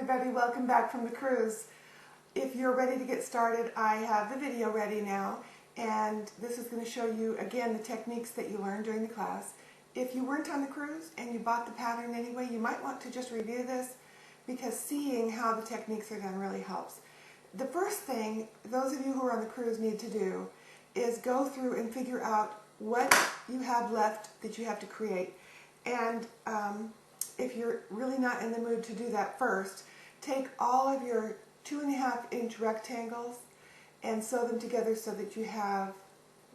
everybody, welcome back from the cruise. If you're ready to get started, I have the video ready now, and this is going to show you again the techniques that you learned during the class. If you weren't on the cruise and you bought the pattern anyway, you might want to just review this because seeing how the techniques are done really helps. The first thing those of you who are on the cruise need to do is go through and figure out what you have left that you have to create. And if you're really not in the mood to do that first, take all of your 2.5-inch rectangles and sew them together so that you have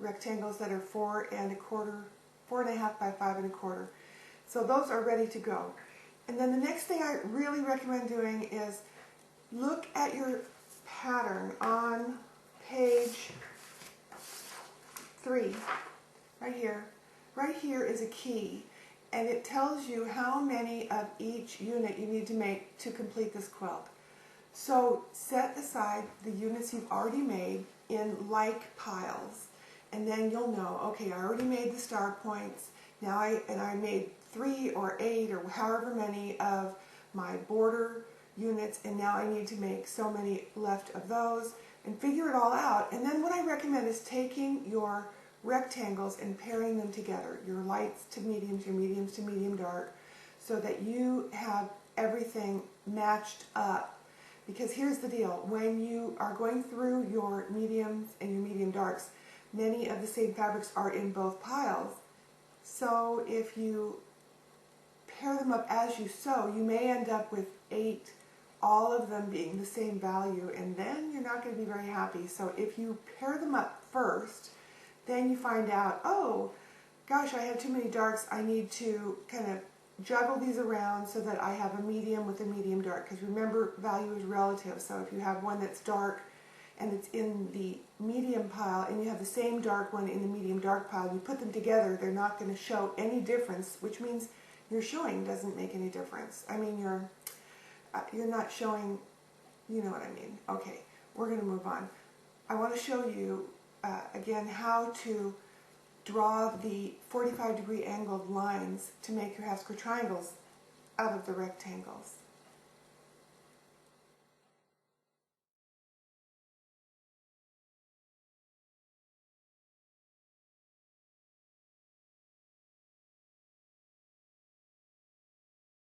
rectangles that are 4.25 by 5.25. So those are ready to go. And then the next thing I really recommend doing is look at your pattern on page 3, right here. Right here is a key, and it tells you how many of each unit you need to make to complete this quilt. So set aside the units you've already made in like piles, and then you'll know, okay, I already made the star points, now I made 3 or 8 or however many of my border units, and now I need to make so many left of those, and figure it all out. And then what I recommend is taking your rectangles and pairing them together, your lights to mediums, your mediums to medium dark, so that you have everything matched up. Because here's the deal, when you are going through your mediums and your medium darks, many of the same fabrics are in both piles. So if you pair them up as you sew, you may end up with 8, all of them being the same value, and then you're not going to be very happy. So if you pair them up first, then you find out, oh gosh, I have too many darks, I need to kind of juggle these around so that I have a medium with a medium dark, because remember, value is relative. So if you have one that's dark and it's in the medium pile and you have the same dark one in the medium dark pile, you put them together, they're not going to show any difference, which means your showing doesn't make any difference. I mean, you're not showing, you know what I mean. Okay, we're going to move on. I want to show you again how to draw the 45-degree angled lines to make your half square triangles out of the rectangles.